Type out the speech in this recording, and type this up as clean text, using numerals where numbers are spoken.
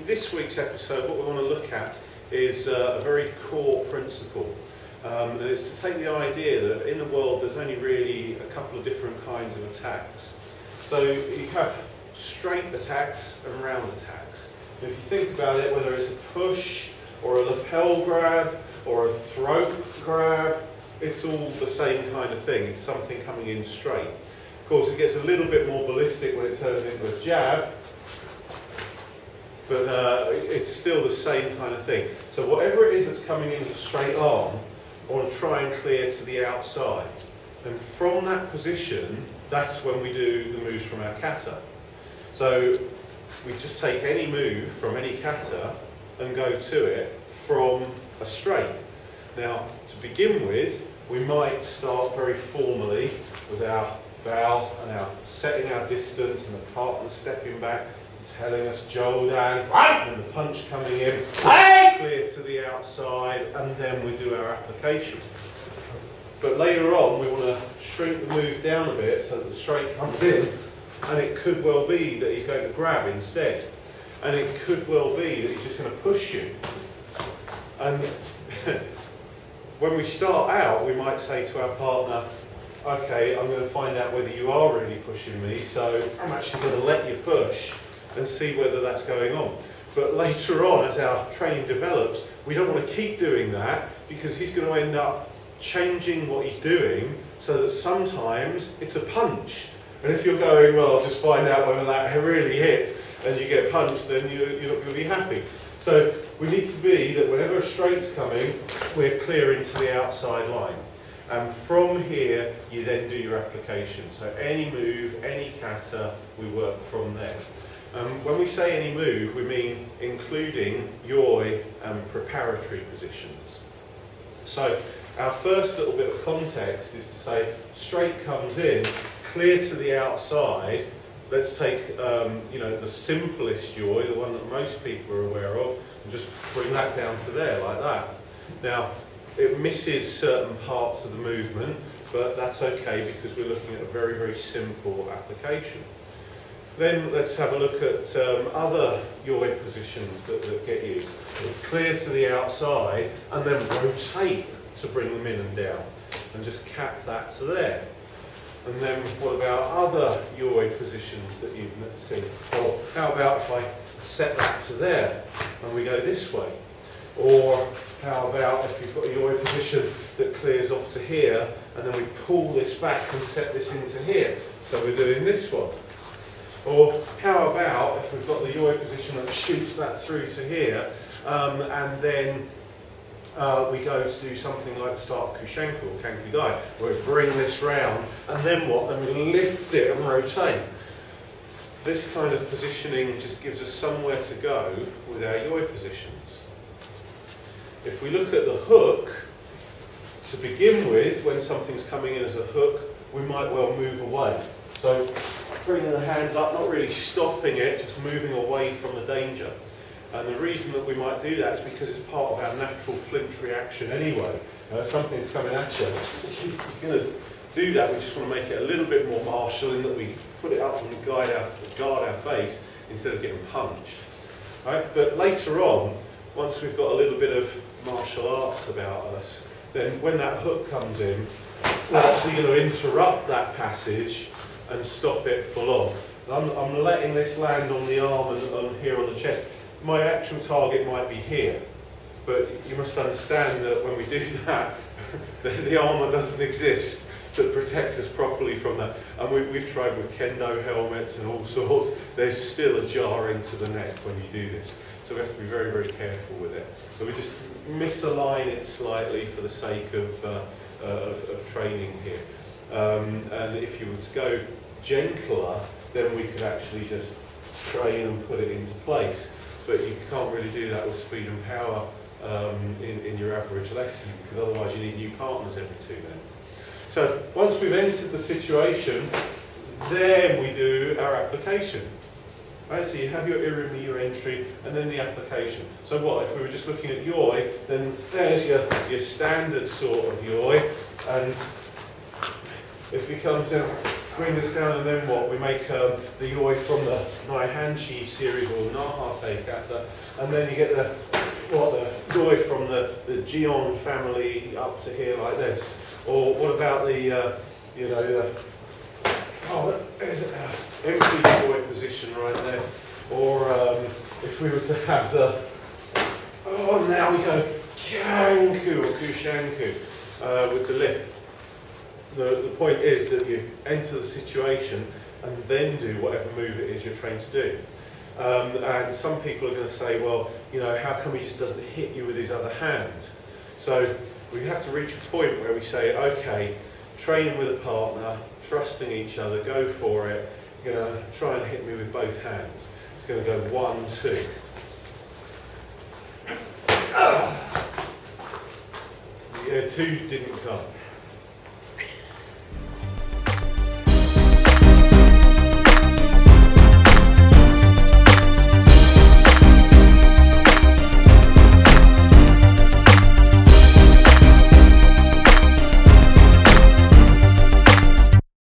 this week's episode, what we want to look at is a very core principle. And it's to take the idea that in the world there's only really a couple of different kinds of attacks. So you have straight attacks and round attacks. If you think about it, whether it's a push or a lapel grab or a throat grab, it's all the same kind of thing. It's something coming in straight. Of course, it gets a little bit more ballistic when it turns into a jab, but it's still the same kind of thing. So whatever it is that's coming in as a straight arm, I want to try and clear to the outside. And from that position, that's when we do the moves from our kata. So we just take any move from any kata and go to it from a straight. Now, to begin with, we might start very formally with our bow and our setting our distance and the partner stepping back, telling us Jodan, and the punch coming in, clear to the outside, and then we do our application. But later on, we want to shrink the move down a bit so that the straight comes in, and it could well be that he's going to grab instead. And it could well be that he's just going to push you. And when we start out, we might say to our partner, okay, I'm going to find out whether you are really pushing me, so I'm actually going to let you push and see whether that's going on. But later on, as our training develops, we don't want to keep doing that because he's going to end up changing what he's doing so that sometimes it's a punch. And if you're going, well, I'll just find out whether that really hits, and you get punched, then you're not going to be happy. So we need to be that whenever a straight's coming, we're clearing to the outside line. And from here, you then do your application. So any move, any kata, we work from there. When we say any move, we mean including yoi and preparatory positions. So our first little bit of context is to say straight comes in, clear to the outside. Let's take the simplest yoi, the one that most people are aware of, and just bring that down to there like that. Now, it misses certain parts of the movement, but that's okay because we're looking at a very, very simple application. Then let's have a look at other yoi positions that get used. Clear to the outside and then rotate to bring them in and down, and just cap that to there. And then what about other yoi positions that you've seen? Or how about if I set that to there and we go this way? Or how about if you've got a yoi position that clears off to here and then we pull this back and set this into here? So we're doing this one. Or how about if we've got the yoi position that shoots that through to here and then we go to do something like the start of Kushanku or Kankudai, where we bring this round and then what? Then we lift it and rotate. This kind of positioning just gives us somewhere to go with our yoi positions. If we look at the hook, to begin with, when something's coming in as a hook, we might well move away. So bringing the hands up, not really stopping it, just moving away from the danger. And the reason that we might do that is because it's part of our natural flinch reaction anyway. Something's coming at you. You're going to do that, we just want to make it a little bit more martial in that we put it up and guard our face instead of getting punched. Right? But later on, once we've got a little bit of martial arts about us, then when that hook comes in, we're actually going to interrupt that passage and stop it full on. I'm letting this land on the arm and on here on the chest. My actual target might be here, but you must understand that when we do that, the armour doesn't exist that protects us properly from that. And we've tried with kendo helmets and all sorts. There's still a jar into the neck when you do this. So we have to be very, very careful with it. So we just misalign it slightly for the sake of training here. And if you were to go gentler, then we could actually just train and put it into place. But you can't really do that with speed and power in your average lesson, because otherwise you need new partners every 2 minutes. So once we've entered the situation, then we do our application. Right, so you have your irimi, your entry, and then the application. So what, if we were just looking at yoi, then there's your standard sort of yoi, and if he comes down, bring this down, and then what? We make the yoi from the Naihanchi series or Nahate kata, and then you get the yoi from the Gion family up to here like this. Or what about the, you know, there's an empty yoi position right there. Or if we were to have the, now we go Kyanku or Kushanku with the lift. The point is that you enter the situation and then do whatever move it is you're trained to do. And some people are going to say, well, you know, how come he just doesn't hit you with his other hand? So we have to reach a point where we say, okay, training with a partner, trusting each other, go for it. You're going to try and hit me with both hands. It's going to go 1, 2. Yeah, 2 didn't come.